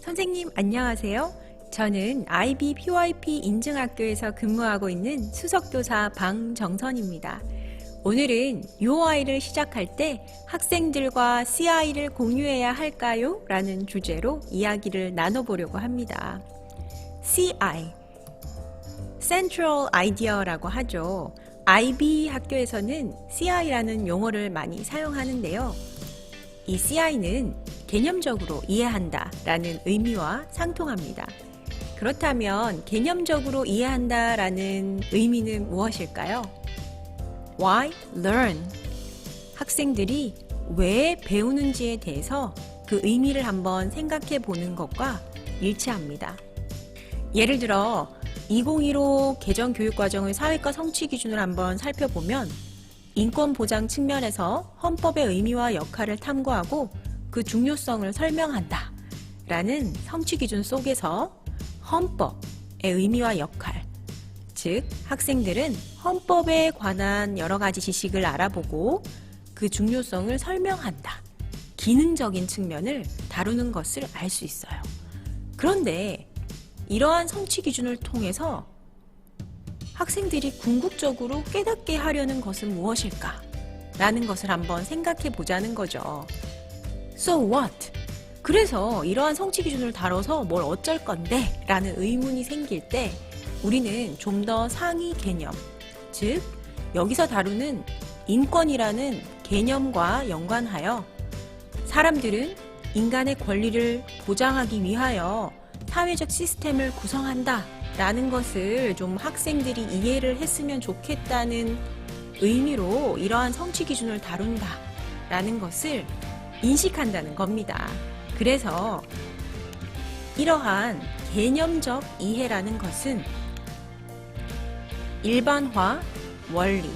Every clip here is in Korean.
선생님 안녕하세요. 저는 IB PYP 인증학교에서 근무하고 있는 수석교사 방정선입니다. 오늘은 UI를 시작할 때 학생들과 CI를 공유해야 할까요? 라는 주제로 이야기를 나눠보려고 합니다. CI, Central Idea라고 하죠. IB 학교에서는 CI라는 용어를 많이 사용하는데요. 이 CI는 개념적으로 이해한다 라는 의미와 상통합니다. 그렇다면 개념적으로 이해한다 라는 의미는 무엇일까요? Why learn? 학생들이 왜 배우는지에 대해서 그 의미를 한번 생각해 보는 것과 일치합니다. 예를 들어 2015 개정교육과정의 사회과 성취 기준을 한번 살펴보면 인권 보장 측면에서 헌법의 의미와 역할을 탐구하고 그 중요성을 설명한다 라는 성취 기준 속에서 헌법의 의미와 역할, 즉 학생들은 헌법에 관한 여러 가지 지식을 알아보고 그 중요성을 설명한다, 기능적인 측면을 다루는 것을 알 수 있어요. 그런데 이러한 성취 기준을 통해서 학생들이 궁극적으로 깨닫게 하려는 것은 무엇일까? 라는 것을 한번 생각해 보자는 거죠. So what? 그래서 이러한 성취 기준을 다뤄서 뭘 어쩔 건데? 라는 의문이 생길 때 우리는 좀 더 상위 개념, 즉 여기서 다루는 인권이라는 개념과 연관하여 사람들은 인간의 권리를 보장하기 위하여 사회적 시스템을 구성한다 라는 것을 좀 학생들이 이해를 했으면 좋겠다는 의미로 이러한 성취 기준을 다룬다 라는 것을 인식한다는 겁니다. 그래서 이러한 개념적 이해라는 것은 일반화, 원리,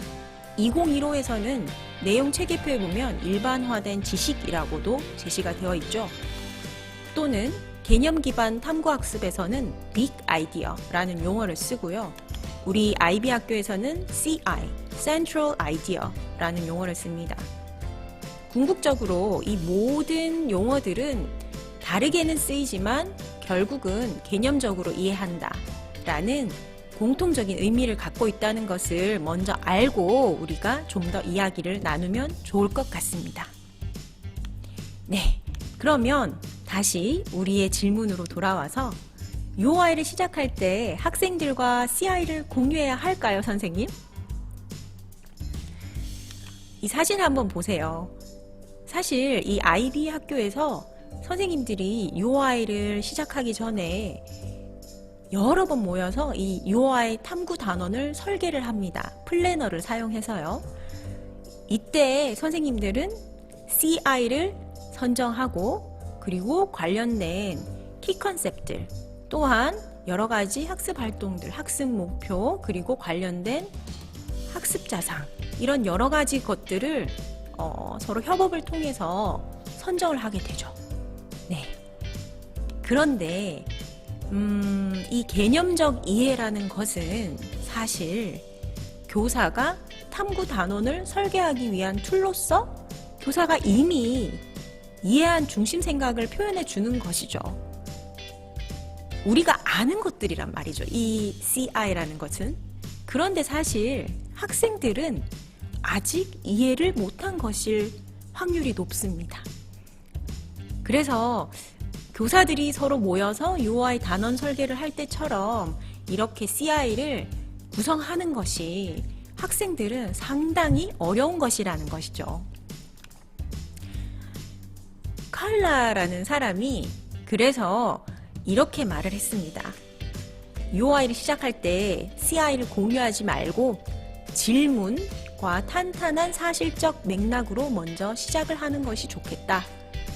2015에서는 내용 체계표에 보면 일반화된 지식이라고도 제시가 되어 있죠. 또는 개념 기반 탐구학습에서는 빅 아이디어라는 용어를 쓰고요. 우리 IB 학교에서는 CI, Central Idea라는 용어를 씁니다. 궁극적으로 이 모든 용어들은 다르게는 쓰이지만 결국은 개념적으로 이해한다 라는 공통적인 의미를 갖고 있다는 것을 먼저 알고 우리가 좀 더 이야기를 나누면 좋을 것 같습니다. 네, 그러면 다시 우리의 질문으로 돌아와서 UI를 시작할 때 학생들과 CI를 공유해야 할까요, 선생님? 이 사진 한번 보세요. 사실 이 IB 학교에서 선생님들이 UI를 시작하기 전에 여러 번 모여서 이 UI 탐구 단원을 설계를 합니다. 플래너를 사용해서요. 이때 선생님들은 CI를 선정하고 그리고 관련된 키 컨셉들 또한 여러 가지 학습 활동들, 학습 목표 그리고 관련된 학습 자상 이런 여러 가지 것들을 서로 협업을 통해서 선정을 하게 되죠. 네. 그런데 이 개념적 이해라는 것은 사실 교사가 탐구 단원을 설계하기 위한 툴로서 교사가 이미 이해한 중심 생각을 표현해 주는 것이죠. 우리가 아는 것들이란 말이죠. 이 CI라는 것은. 그런데 사실 학생들은 아직 이해를 못한 것일 확률이 높습니다. 그래서 교사들이 서로 모여서 UI 단원 설계를 할 때처럼 이렇게 CI를 구성하는 것이 학생들은 상당히 어려운 것이라는 것이죠. 칼라라는 사람이 그래서 이렇게 말을 했습니다. UI를 시작할 때 CI를 공유하지 말고 질문과 탄탄한 사실적 맥락으로 먼저 시작을 하는 것이 좋겠다.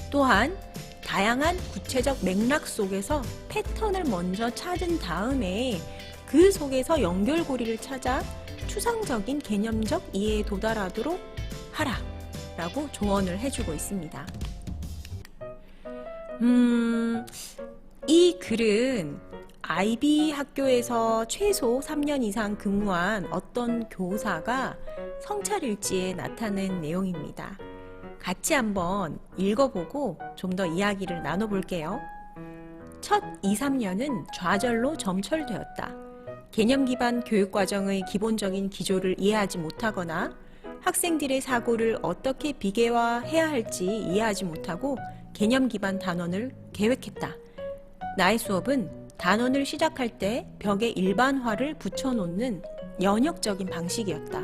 또한 다양한 구체적 맥락 속에서 패턴을 먼저 찾은 다음에 그 속에서 연결고리를 찾아 추상적인 개념적 이해에 도달하도록 하라 라고 조언을 해주고 있습니다. 이 글은 IB 학교에서 최소 3년 이상 근무한 어떤 교사가 성찰일지에 나타낸 내용입니다. 같이 한번 읽어보고 좀 더 이야기를 나눠볼게요. 첫 2, 3년은 좌절로 점철되었다. 개념 기반 교육 과정의 기본적인 기조를 이해하지 못하거나 학생들의 사고를 어떻게 비계화해야 할지 이해하지 못하고 개념 기반 단원을 계획했다. 나의 수업은 단원을 시작할 때 벽에 일반화를 붙여놓는 연역적인 방식이었다.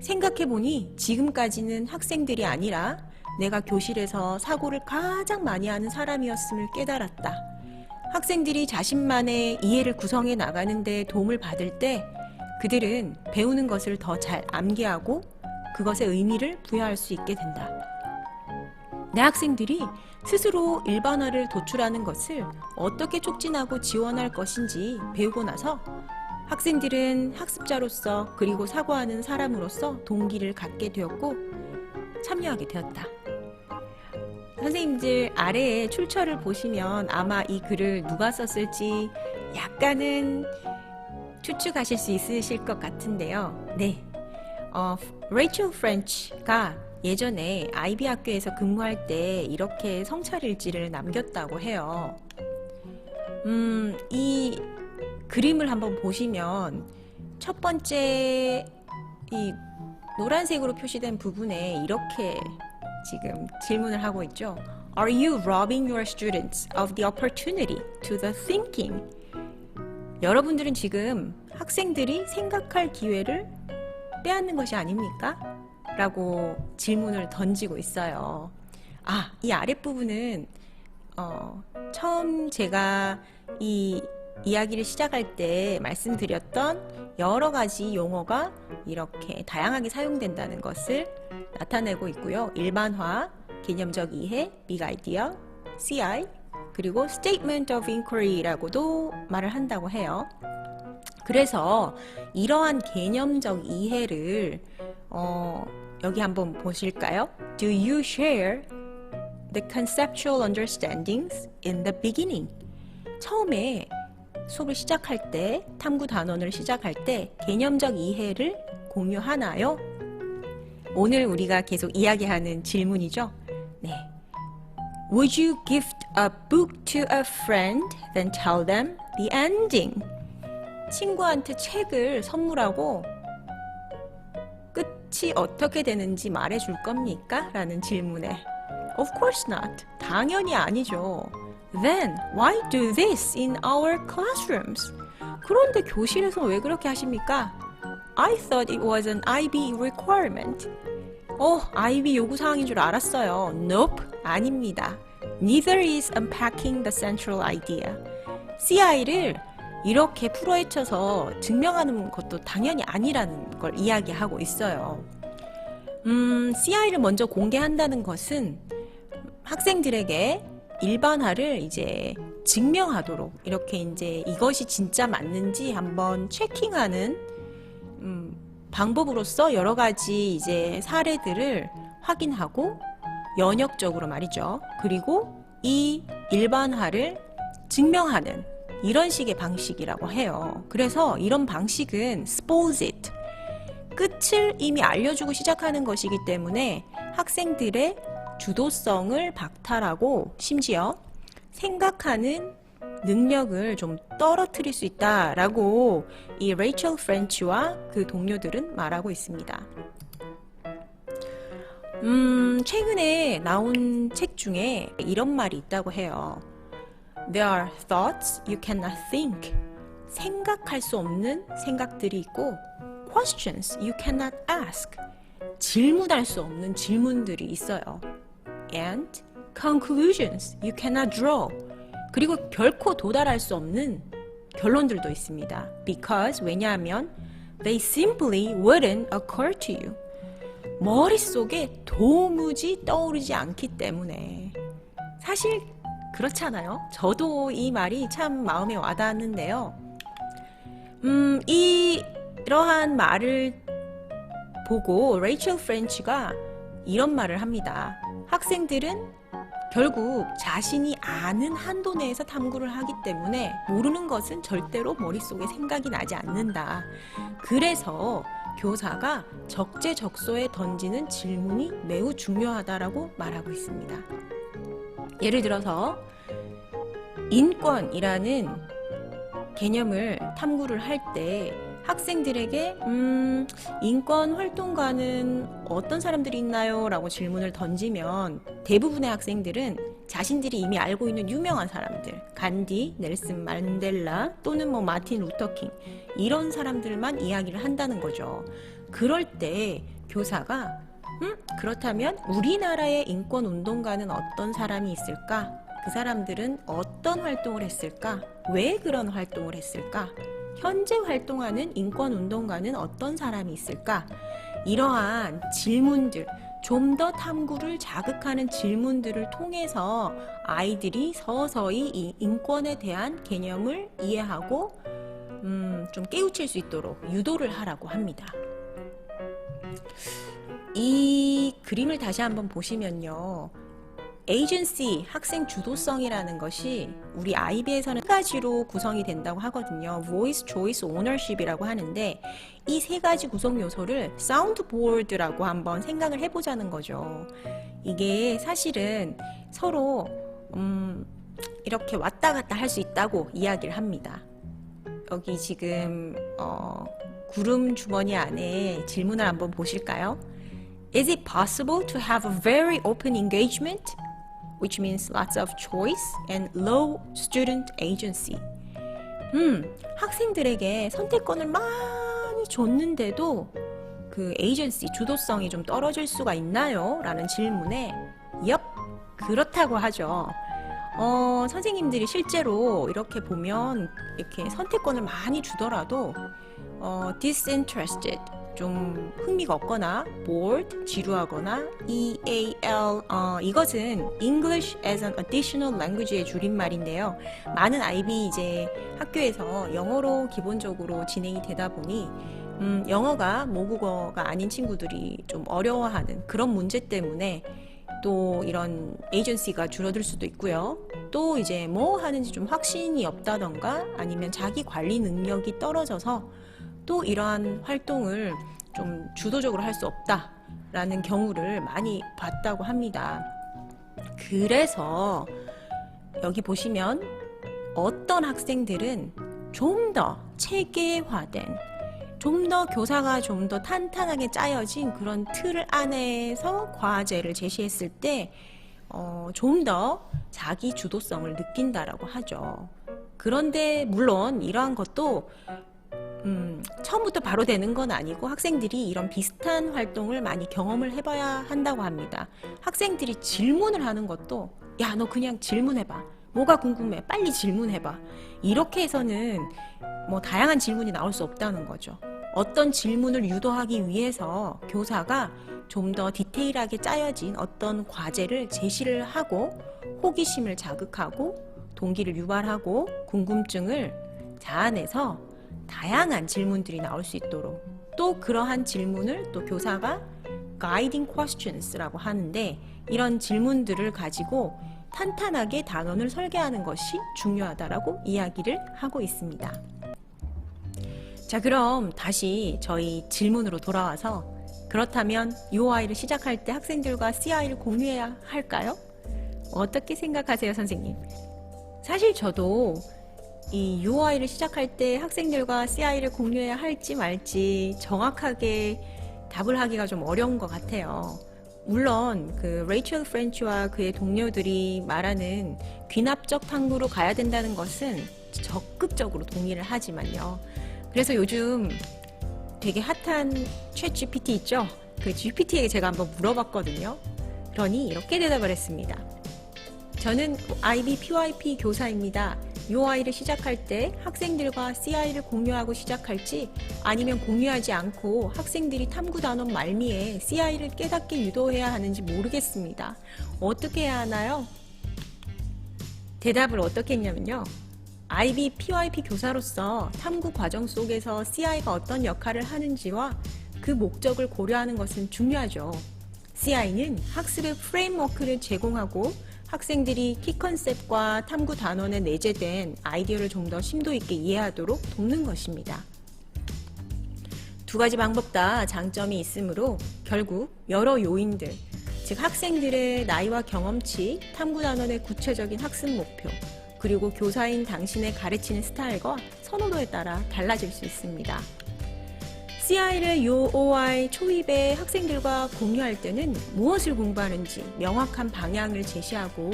생각해보니 지금까지는 학생들이 아니라 내가 교실에서 사고를 가장 많이 하는 사람이었음을 깨달았다. 학생들이 자신만의 이해를 구성해 나가는 데 도움을 받을 때 그들은 배우는 것을 더 잘 암기하고 그것에 의미를 부여할 수 있게 된다. 내 학생들이 스스로 일반화를 도출하는 것을 어떻게 촉진하고 지원할 것인지 배우고 나서 학생들은 학습자로서 그리고 사고하는 사람으로서 동기를 갖게 되었고 참여하게 되었다. 선생님들 아래에 출처를 보시면 아마 이 글을 누가 썼을지 약간은 추측하실 수 있으실 것 같은데요. 네, 레이첼 프렌치가 예전에 아이비 학교에서 근무할 때 이렇게 성찰일지를 남겼다고 해요. 이 그림을 한번 보시면 첫 번째 이 노란색으로 표시된 부분에 이렇게 지금 질문을 하고 있죠. Are you robbing your students of the opportunity to the thinking? 여러분들은 지금 학생들이 생각할 기회를 빼앗는 것이 아닙니까? 라고 질문을 던지고 있어요. 이 아랫부분은 처음 제가 이 이야기를 시작할 때 말씀드렸던 여러 가지 용어가 이렇게 다양하게 사용된다는 것을 나타내고 있고요. 일반화, 개념적 이해, big idea, CI, 그리고 statement of inquiry라고도 말을 한다고 해요. 그래서 이러한 개념적 이해를 여기 한번 보실까요? Do you share the conceptual understandings in the beginning? 처음에 수업을 시작할 때, 탐구 단원을 시작할 때 개념적 이해를 공유하나요? 오늘 우리가 계속 이야기하는 질문이죠. 네. Would you gift a book to a friend, then tell them the ending? 친구한테 책을 선물하고 끝이 어떻게 되는지 말해줄 겁니까? 라는 질문에 Of course not. 당연히 아니죠. Then why do this in our classrooms? 그런데 교실에서 왜 그렇게 하십니까? I thought it was an IB requirement. IB 요구사항인 줄 알았어요. Nope, 아닙니다. Neither is unpacking the central idea. CI를 이렇게 풀어헤쳐서 증명하는 것도 당연히 아니라는 걸 이야기하고 있어요. CI를 먼저 공개한다는 것은 학생들에게 일반화를 이제 증명하도록 이렇게 이제 이것이 진짜 맞는지 한번 체킹하는 방법으로서 여러 가지 이제 사례들을 확인하고 연역적으로 말이죠. 그리고 이 일반화를 증명하는 이런 식의 방식이라고 해요. 그래서 이런 방식은 expose it, 끝을 이미 알려주고 시작하는 것이기 때문에 학생들의 주도성을 박탈하고 심지어 생각하는 능력을 좀 떨어뜨릴 수 있다라고 이 레이첼 프렌치와 그 동료들은 말하고 있습니다. 최근에 나온 책 중에 이런 말이 있다고 해요. There are thoughts you cannot think. 생각할 수 없는 생각들이 있고 questions you cannot ask. 질문할 수 없는 질문들이 있어요. And conclusions you cannot draw. 그리고 결코 도달할 수 없는 결론들도 있습니다. Because 왜냐하면 they simply wouldn't occur to you. 머릿속에 도무지 떠오르지 않기 때문에. 사실 그렇잖아요. 저도 이 말이 참 마음에 와닿았는데요. 이러한 말을 보고 레이첼 프렌치가 이런 말을 합니다. 학생들은 결국 자신이 아는 한도 내에서 탐구를 하기 때문에 모르는 것은 절대로 머릿속에 생각이 나지 않는다. 그래서 교사가 적재적소에 던지는 질문이 매우 중요하다라고 말하고 있습니다. 예를 들어서 인권이라는 개념을 탐구를 할 때 학생들에게 인권 활동가는 어떤 사람들이 있나요? 라고 질문을 던지면 대부분의 학생들은 자신들이 이미 알고 있는 유명한 사람들, 간디, 넬슨 만델라 또는 뭐 마틴 루터킹 이런 사람들만 이야기를 한다는 거죠. 그럴 때 교사가 그렇다면 우리나라의 인권 운동가는 어떤 사람이 있을까? 그 사람들은 어떤 활동을 했을까? 왜 그런 활동을 했을까? 현재 활동하는 인권 운동가는 어떤 사람이 있을까? 이러한 질문들, 좀 더 탐구를 자극하는 질문들을 통해서 아이들이 서서히 이 인권에 대한 개념을 이해하고 좀 깨우칠 수 있도록 유도를 하라고 합니다. 이 그림을 다시 한번 보시면요. 에이전시, 학생 주도성이라는 것이 우리 아이비에서는 세 가지로 구성이 된다고 하거든요. Voice, Choice, Ownership이라고 하는데 이 세 가지 구성 요소를 사운드보드라고 한번 생각을 해보자는 거죠. 이게 사실은 서로 이렇게 왔다 갔다 할 수 있다고 이야기를 합니다. 여기 지금 구름 주머니 안에 질문을 한번 보실까요? Is it possible to have a very open engagement? Which means lots of choice and low student agency. 학생들에게 선택권을 많이 줬는데도 그 에이전시, 주도성이 좀 떨어질 수가 있나요? 라는 질문에 엽, 그렇다고 하죠. 선생님들이 실제로 이렇게 보면 이렇게 선택권을 많이 주더라도 disinterested, 좀 흥미가 없거나 bored, 지루하거나 EAL, 이것은 English as an Additional Language의 줄임말인데요. 많은 IB 이제 학교에서 영어로 기본적으로 진행이 되다 보니 영어가 모국어가 아닌 친구들이 좀 어려워하는 그런 문제 때문에 또 이런 에이전시가 줄어들 수도 있고요. 또 이제 뭐 하는지 좀 확신이 없다던가 아니면 자기 관리 능력이 떨어져서 또 이러한 활동을 좀 주도적으로 할 수 없다라는 경우를 많이 봤다고 합니다. 그래서 여기 보시면 어떤 학생들은 좀 더 체계화된, 좀 더 교사가 좀 더 탄탄하게 짜여진 그런 틀 안에서 과제를 제시했을 때 좀 더 자기 주도성을 느낀다라고 하죠. 그런데 물론 이러한 것도 처음부터 바로 되는 건 아니고 학생들이 이런 비슷한 활동을 많이 경험을 해봐야 한다고 합니다. 학생들이 질문을 하는 것도 야, 너 그냥 질문해봐. 뭐가 궁금해? 빨리 질문해봐. 이렇게 해서는 뭐 다양한 질문이 나올 수 없다는 거죠. 어떤 질문을 유도하기 위해서 교사가 좀 더 디테일하게 짜여진 어떤 과제를 제시를 하고 호기심을 자극하고 동기를 유발하고 궁금증을 자아내서 다양한 질문들이 나올 수 있도록 또 그러한 질문을 또 교사가 guiding questions라고 하는데 이런 질문들을 가지고 탄탄하게 단원을 설계하는 것이 중요하다라고 이야기를 하고 있습니다. 자, 그럼 다시 저희 질문으로 돌아와서 그렇다면 UOI를 시작할 때 학생들과 CI를 공유해야 할까요? 어떻게 생각하세요, 선생님? 사실 저도 이 UOI를 시작할 때 학생들과 CI를 공유해야 할지 말지 정확하게 답을 하기가 좀 어려운 것 같아요. 물론 그 레이첼 프렌치와 그의 동료들이 말하는 귀납적 탐구로 가야 된다는 것은 적극적으로 동의를 하지만요. 그래서 요즘 되게 핫한 챗 GPT 있죠? 그 GPT에게 제가 한번 물어봤거든요. 그러니 이렇게 대답을 했습니다. 저는 IB PYP 교사입니다. UOI를 시작할 때 학생들과 CI를 공유하고 시작할지 아니면 공유하지 않고 학생들이 탐구 단원 말미에 CI를 깨닫게 유도해야 하는지 모르겠습니다. 어떻게 해야 하나요? 대답을 어떻게 했냐면요. IB PYP 교사로서 탐구 과정 속에서 CI가 어떤 역할을 하는지와 그 목적을 고려하는 것은 중요하죠. CI는 학습의 프레임워크를 제공하고 학생들이 키 컨셉과 탐구 단원에 내재된 아이디어를 좀 더 심도 있게 이해하도록 돕는 것입니다. 두 가지 방법 다 장점이 있으므로 결국 여러 요인들, 즉 학생들의 나이와 경험치, 탐구 단원의 구체적인 학습 목표, 그리고 교사인 당신의 가르치는 스타일과 선호도에 따라 달라질 수 있습니다. CI를 UI 초입에 학생들과 공유할 때는 무엇을 공부하는지 명확한 방향을 제시하고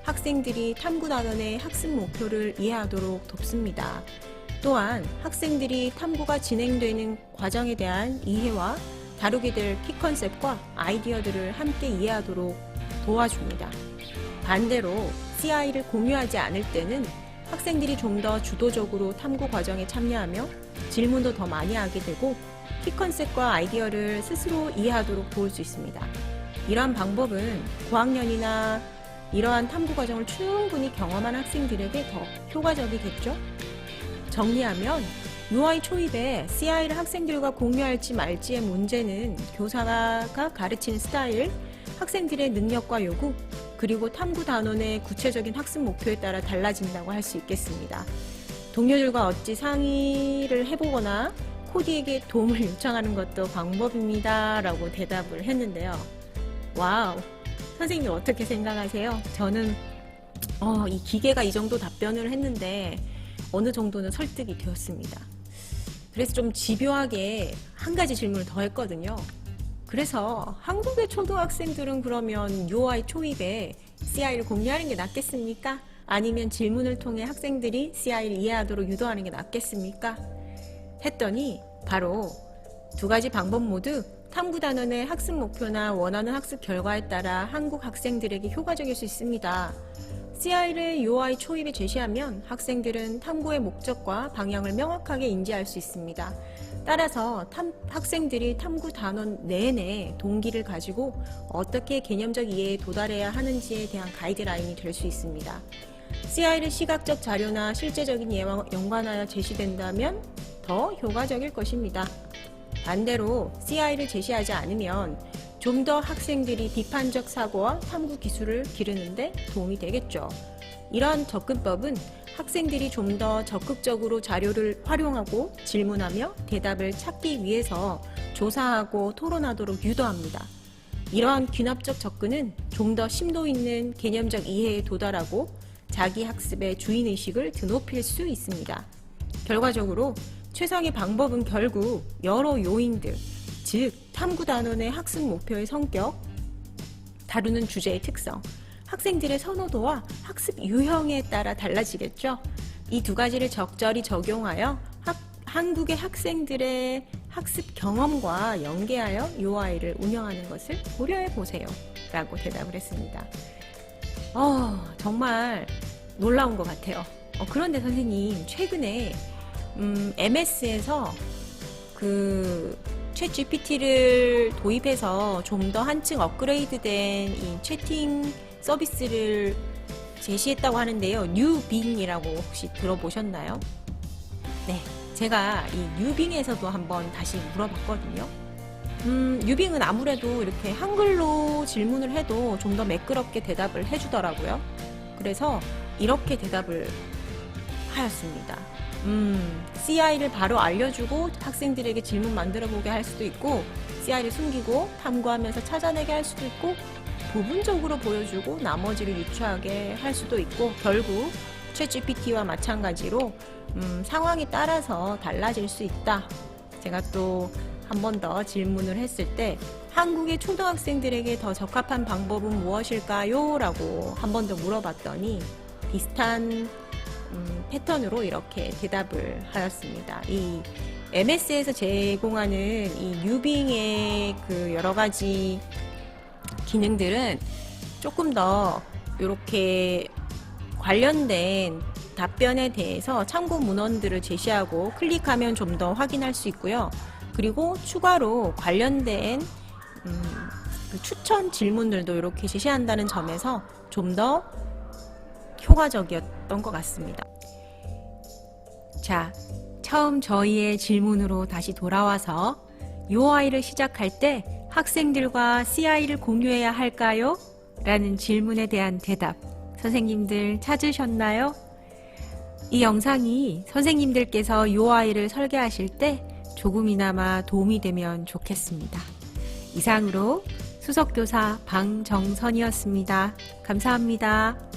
학생들이 탐구 단원의 학습 목표를 이해하도록 돕습니다. 또한 학생들이 탐구가 진행되는 과정에 대한 이해와 다루게 될 키 컨셉과 아이디어들을 함께 이해하도록 도와줍니다. 반대로 CI를 공유하지 않을 때는 학생들이 좀 더 주도적으로 탐구 과정에 참여하며 질문도 더 많이 하게 되고 키 컨셉과 아이디어를 스스로 이해하도록 도울 수 있습니다. 이러한 방법은 고학년이나 이러한 탐구 과정을 충분히 경험한 학생들에게 더 효과적이겠죠? 정리하면 UI 초입에 CI를 학생들과 공유할지 말지의 문제는 교사가 가르치는 스타일, 학생들의 능력과 요구, 그리고 탐구 단원의 구체적인 학습 목표에 따라 달라진다고 할 수 있겠습니다. 동료들과 어찌 상의를 해보거나 코디에게 도움을 요청하는 것도 방법입니다. 라고 대답을 했는데요. 와우! 선생님 어떻게 생각하세요? 저는 이 기계가 이 정도 답변을 했는데 어느 정도는 설득이 되었습니다. 그래서 좀 집요하게 한 가지 질문을 더 했거든요. 그래서 한국의 초등학생들은 그러면 UI 초입에 CI를 공유하는 게 낫겠습니까? 아니면 질문을 통해 학생들이 CI를 이해하도록 유도하는 게 낫겠습니까? 했더니 바로 두 가지 방법 모두 탐구 단원의 학습 목표나 원하는 학습 결과에 따라 한국 학생들에게 효과적일 수 있습니다. CI를 UI 초입에 제시하면 학생들은 탐구의 목적과 방향을 명확하게 인지할 수 있습니다. 따라서 학생들이 탐구 단원 내내 동기를 가지고 어떻게 개념적 이해에 도달해야 하는지에 대한 가이드라인이 될 수 있습니다. CI를 시각적 자료나 실제적인 예와 연관하여 제시된다면 더 효과적일 것입니다. 반대로 CI를 제시하지 않으면 좀 더 학생들이 비판적 사고와 탐구 기술을 기르는데 도움이 되겠죠. 이러한 접근법은 학생들이 좀 더 적극적으로 자료를 활용하고 질문하며 대답을 찾기 위해서 조사하고 토론하도록 유도합니다. 이러한 귀납적 접근은 좀 더 심도 있는 개념적 이해에 도달하고 자기 학습의 주인의식을 드높일 수 있습니다. 결과적으로 최상의 방법은 결국 여러 요인들, 즉 탐구 단원의 학습 목표의 성격, 다루는 주제의 특성, 학생들의 선호도와 학습 유형에 따라 달라지겠죠. 이 두 가지를 적절히 적용하여 한국의 학생들의 학습 경험과 연계하여 UI를 운영하는 것을 고려해 보세요. 라고 대답을 했습니다. 정말 놀라운 것 같아요. 그런데 선생님, 최근에 MS에서 챗 GPT를 도입해서 좀 더 한층 업그레이드된 이 채팅 서비스를 제시했다고 하는데요. 뉴빙이라고 혹시 들어보셨나요? 네, 제가 이 뉴빙에서도 한번 다시 물어봤거든요. 뉴빙은 아무래도 이렇게 한글로 질문을 해도 좀 더 매끄럽게 대답을 해주더라고요. 그래서 이렇게 대답을 하였습니다. CI를 바로 알려주고 학생들에게 질문 만들어보게 할 수도 있고, CI를 숨기고 탐구하면서 찾아내게 할 수도 있고, 부분적으로 보여주고 나머지를 유추하게 할 수도 있고, 결국 챗GPT와 마찬가지로 상황에 따라서 달라질 수 있다. 제가 또 한 번 더 질문을 했을 때 한국의 초등학생들에게 더 적합한 방법은 무엇일까요? 라고 한 번 더 물어봤더니 비슷한 패턴으로 이렇게 대답을 하였습니다. 이 MS에서 제공하는 이 뉴빙의 그 여러 가지 기능들은 조금 더 이렇게 관련된 답변에 대해서 참고 문헌들을 제시하고 클릭하면 좀 더 확인할 수 있고요. 그리고 추가로 관련된 그 추천 질문들도 이렇게 제시한다는 점에서 좀 더 효과적이었던 것 같습니다. 자, 처음 저희의 질문으로 다시 돌아와서 UI를 시작할 때 학생들과 CI를 공유해야 할까요? 라는 질문에 대한 대답, 선생님들 찾으셨나요? 이 영상이 선생님들께서 UI를 설계하실 때 조금이나마 도움이 되면 좋겠습니다. 이상으로 수석교사 방정선이었습니다. 감사합니다.